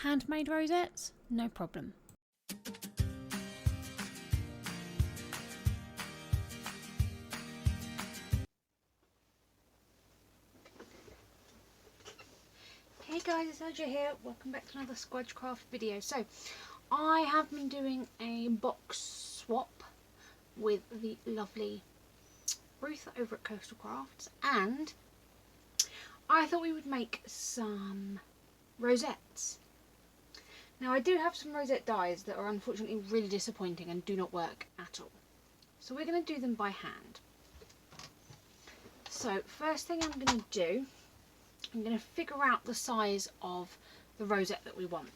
handmade rosettes, no problem. Hey guys, it's Squdge here. Welcome back to another Squdge craft video. So, I have been doing a box swap with the lovely Ruth over at Coastal Crafts, and I thought we would make some rosettes. Now, I do have some rosette dies that are unfortunately really disappointing and do not work at all. So we're going to do them by hand. So, first thing I'm going to do, I'm going to figure out the size of the rosette that we want.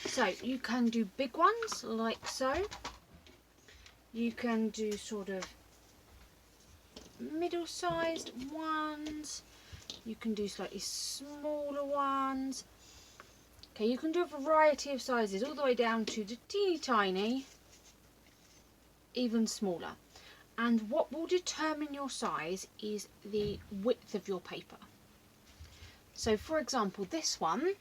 So you can do big ones like so. You can do sort of middle-sized ones. You can do slightly smaller ones. Okay, you can do a variety of sizes all the way down to the teeny tiny, even smaller. And what will determine your size is the width of your paper. So for example, this one,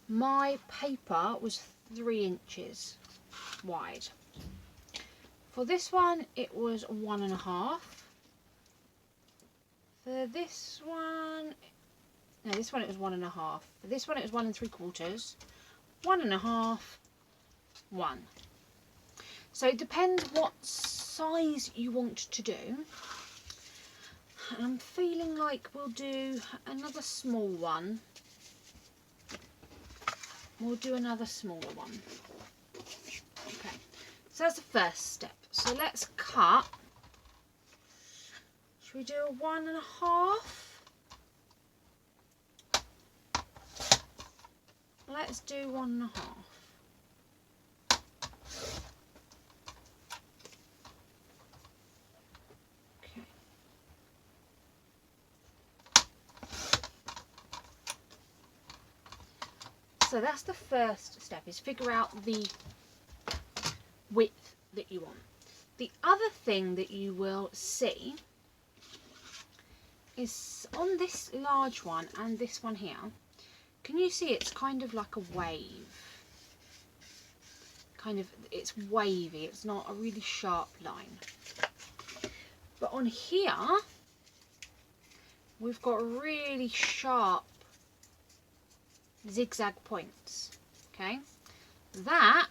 my paper was 3 inches wide. For this one, it was 1.5. For this one, no, this one it was 1.5. For this one, it was 1 3/4, 1.5, 1. So it depends what size you want to do. I'm feeling like we'll do another small one. We'll do another smaller one. Okay, so that's the first step. So let's cut. Should we do a 1.5? Let's do 1.5. So that's the first step, is figure out the width that you want. The other thing that you will see is on this large one and this one here, can you see it's kind of like a wave? It's wavy, it's not a really sharp line. But on here, we've got really sharp zigzag points. Okay, that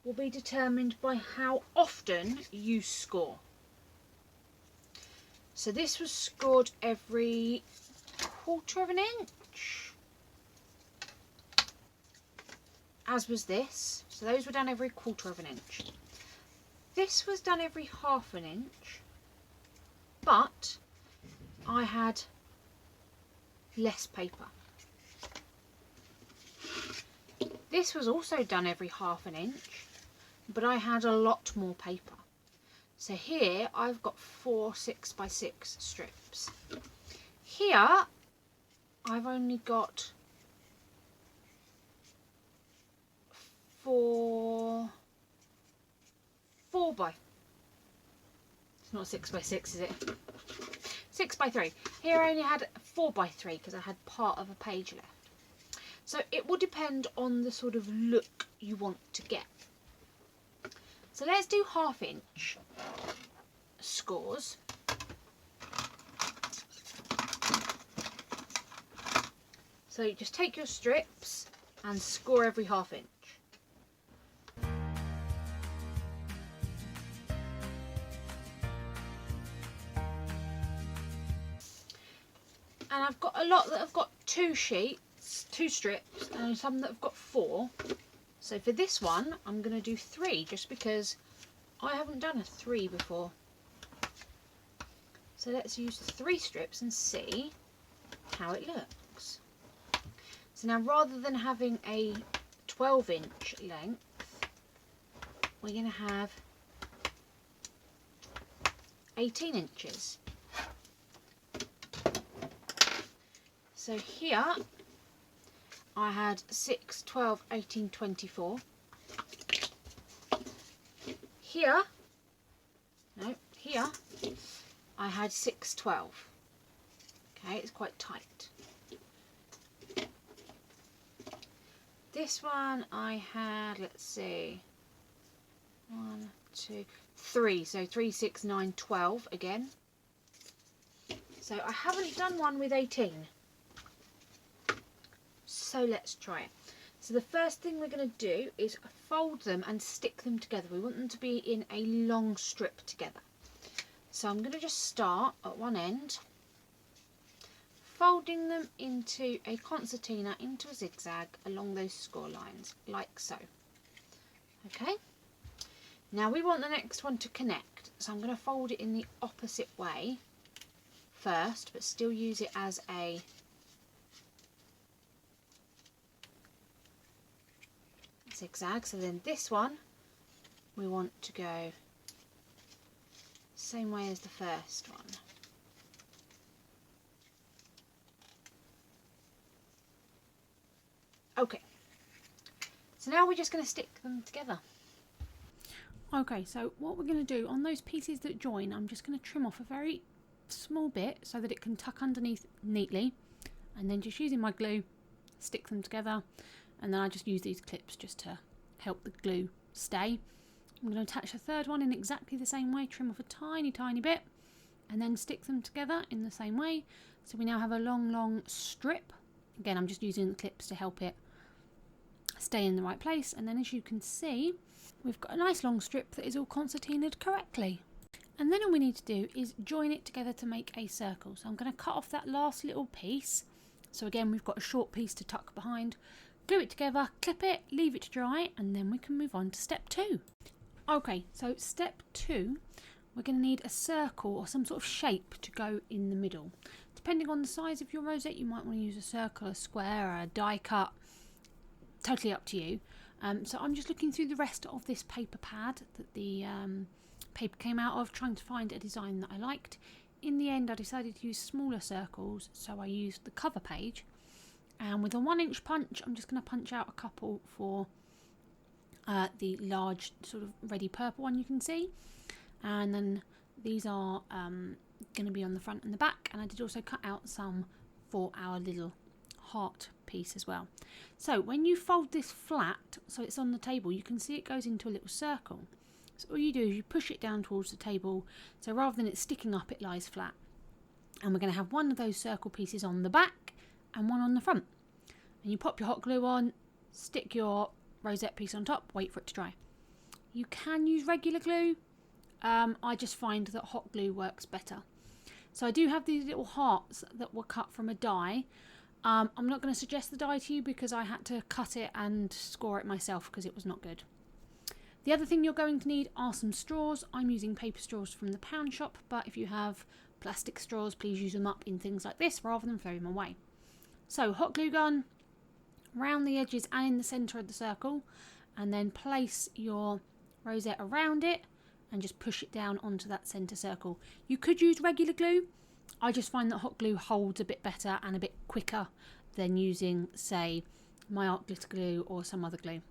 will be determined by how often you score. So this was scored every 1/4 of an inch, as was this. So those were done every 1/4 of an inch. This was done every 1/2 an inch, but I had less paper. This was also done every 1/2 an inch, but I had a lot more paper. So here I've got 4 6x6 strips. Here I've only got 4 by, it's not 6x6, is it? 6x3. Here I only had 4x3 because I had part of a page left. So it will depend on the sort of look you want to get. So let's do 1/2 inch scores. So you just take your strips and score every 1/2 inch. And I've got a lot that have got 2 sheets, 2 strips, and some that have got 4. So for this one, I'm going to do 3, just because I haven't done a 3 before. So let's use 3 strips and see how it looks. So now, rather than having a 12-inch length, we're going to have 18 inches. So here I had 6, 12, 18, 24. Here I had 6, 12. Okay, it's quite tight. this one I had, let's see, 1, 2, 3, so 3, 6, 9, 12 again. So I haven't done one with 18. So let's try it. So the first thing we're going to do is fold them and stick them together. We want them to be in a long strip together. So I'm going to just start at one end, folding them into a concertina, into a zigzag along those score lines, like so. Okay. Now we want the next one to connect, so I'm going to fold it in the opposite way first, but still use it as a zigzag. So then this one we want to go same way as the first one. Okay, so now we're just going to stick them together. Okay, so what we're going to do on those pieces that join, I'm just going to trim off a very small bit so that it can tuck underneath neatly, and then just using my glue stick them together, and then I just use these clips just to help the glue stay. I'm going to attach a third one in exactly the same way, trim off a tiny bit, and then stick them together in the same way. So we now have a long strip. Again, I'm just using the clips to help it stay in the right place, and then as you can see, we've got a nice long strip that is all concertinaed correctly. And then all we need to do is join it together to make a circle. So I'm going to cut off that last little piece. So again, we've got a short piece to tuck behind. Glue it together, clip it, leave it to dry, and then we can move on to step 2. Okay, so step 2, we're going to need a circle or some sort of shape to go in the middle. Depending on the size of your rosette, you might want to use a circle, a square, or a die cut. Totally up to you. So I'm just looking through the rest of this paper pad that the paper came out of, trying to find a design that I liked. In the end, I decided to use smaller circles, so I used the cover page. And with a 1-inch punch, I'm just going to punch out a couple for the large sort of ready purple one you can see. And then these are going to be on the front and the back. And I did also cut out some for our little heart piece as well. So when you fold this flat, so it's on the table, you can see it goes into a little circle. So all you do is you push it down towards the table, so rather than it sticking up, it lies flat. And we're going to have one of those circle pieces on the back and one on the front. And you pop your hot glue on, stick your rosette piece on top, wait for it to dry. You can use regular glue. I just find that hot glue works better. So I do have these little hearts that were cut from a die. I'm not going to suggest the die to you because I had to cut it and score it myself because it was not good. The other thing you're going to need are some straws. I'm using paper straws from the pound shop, but if you have plastic straws, please use them up in things like this rather than throw them away. So hot glue gun around the edges and in the centre of the circle, and then place your rosette around it and just push it down onto that centre circle. You could use regular glue. I just find that hot glue holds a bit better and a bit quicker than using, say, my art glitter glue or some other glue.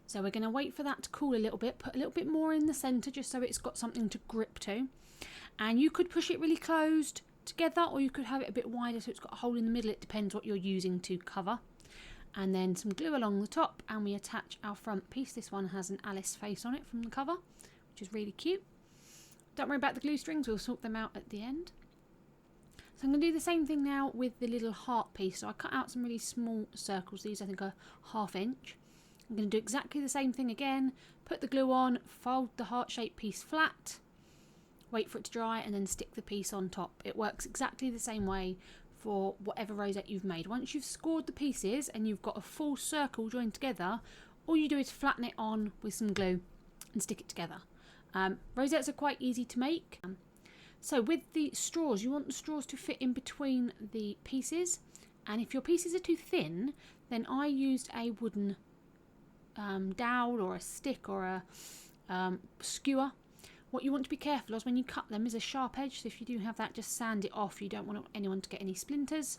So we're going to wait for that to cool a little bit, put a little bit more in the centre just so it's got something to grip to. And you could push it really closed together, or you could have it a bit wider so it's got a hole in the middle. It depends what you're using to cover. And then some glue along the top, and we attach our front piece. This one has an Alice face on it from the cover, which is really cute. Don't worry about the glue strings, we'll sort them out at the end. So I'm going to do the same thing now with the little heart piece. So I cut out some really small circles. These I think are 1/2 inch. I'm going to do exactly the same thing again. Put the glue on, fold the heart-shaped piece flat, wait for it to dry, and then stick the piece on top. It works exactly the same way for whatever rosette you've made. Once you've scored the pieces and you've got a full circle joined together, all you do is flatten it on with some glue and stick it together. Rosettes are quite easy to make. So with the straws, you want the straws to fit in between the pieces, and if your pieces are too thin, then I used a wooden dowel or a stick or a skewer. What you want to be careful of when you cut them is a sharp edge, so if you do have that, just sand it off. You don't want anyone to get any splinters,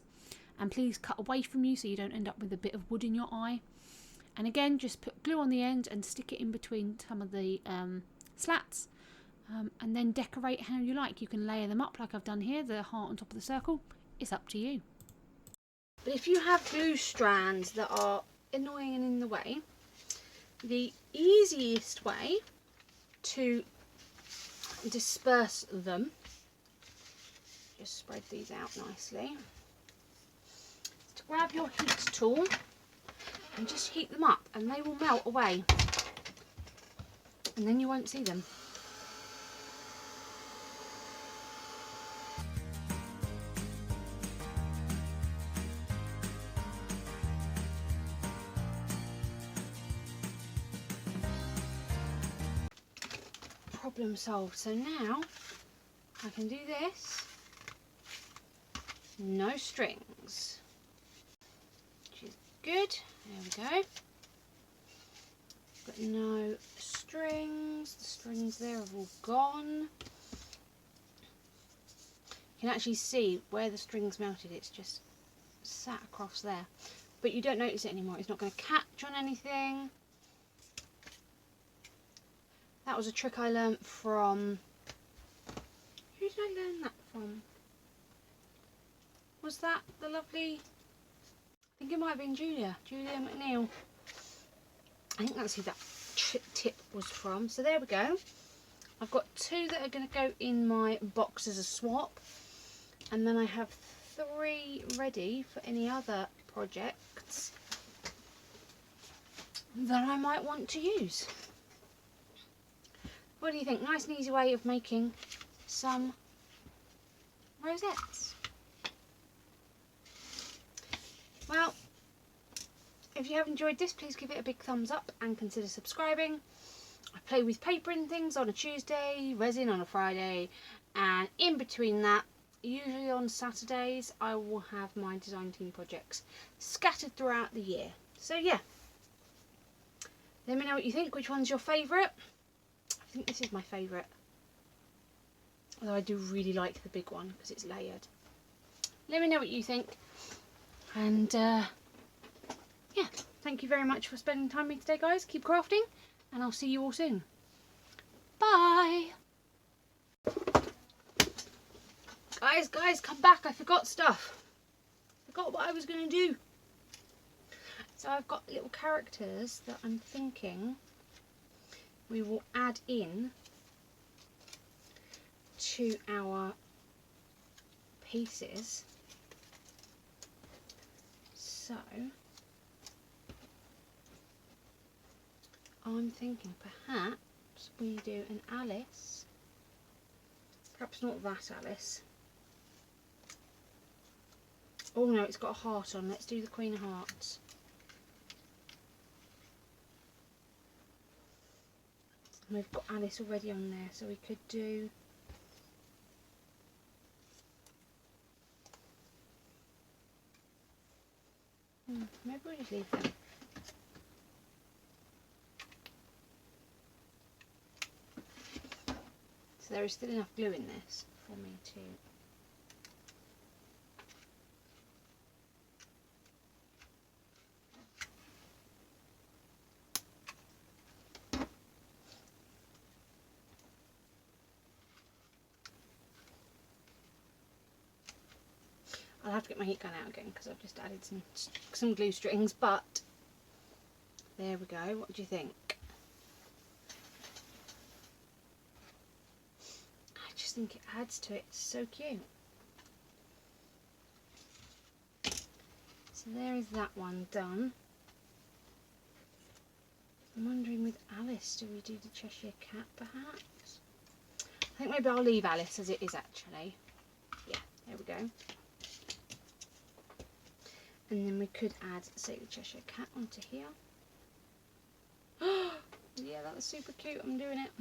and please cut away from you so you don't end up with a bit of wood in your eye. And again, just put glue on the end and stick it in between some of the slats, and then decorate how you like. You can layer them up like I've done here, the heart on top of the circle. It's up to you. But if you have glue strands that are annoying and in the way, the easiest way to disperse them, just spread these out nicely, is to grab your heat tool and just heat them up, and they will melt away, and then you won't see them. Problem solved. So now I can do this, no strings, which is good. There we go. Got no strings. The strings there have all gone. You can actually see where the strings melted. It's just sat across there, but you don't notice it anymore. It's not going to catch on anything. That was a trick I learnt from, who did I learn that from? Was that the lovely, I think it might have been Julia McNeil. I think that's who that tip was from. So there we go. I've got 2 that are going to go in my box as a swap, and then I have 3 ready for any other projects that I might want to use. What do you think? Nice and easy way of making some rosettes. Well, if you have enjoyed this, please give it a big thumbs up and consider subscribing. I play with paper and things on a Tuesday, resin on a Friday, and in between that, usually on Saturdays, I will have my design team projects scattered throughout the year. So yeah, let me know what you think. Which one's your favourite? I think this is my favourite, although I do really like the big one because it's layered. Let me know what you think, and yeah, thank you very much for spending time with me today, guys. Keep crafting, and I'll see you all soon. Bye. Guys, come back. I forgot stuff. Forgot what I was going to do. So I've got little characters that I'm thinking we will add in to our pieces. So I'm thinking perhaps we do an Alice, perhaps not that Alice. Oh no, it's got a heart on. Let's do the Queen of Hearts. And we've got Alice already on there, so we could do maybe we'll just leave them. So there is still enough glue in this for me to I'll have to get my heat gun out again because I've just added some glue strings, but there we go. What do you think? I just think it adds to it. It's so cute. So there is that one done. I'm wondering with Alice, do we do the Cheshire Cat perhaps? I think maybe I'll leave Alice as it is actually. Yeah, there we go. And then we could add, say, the Cheshire Cat onto here. Yeah, that was super cute. I'm doing it.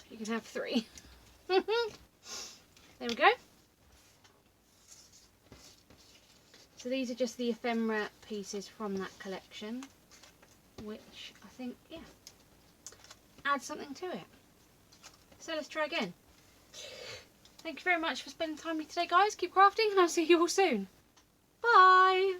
You can have 3. There we go. So these are just the ephemera pieces from that collection, which I think, yeah, add something to it. So let's try again. Thank you very much for spending time with me today, guys. Keep crafting, and I'll see you all soon. Bye.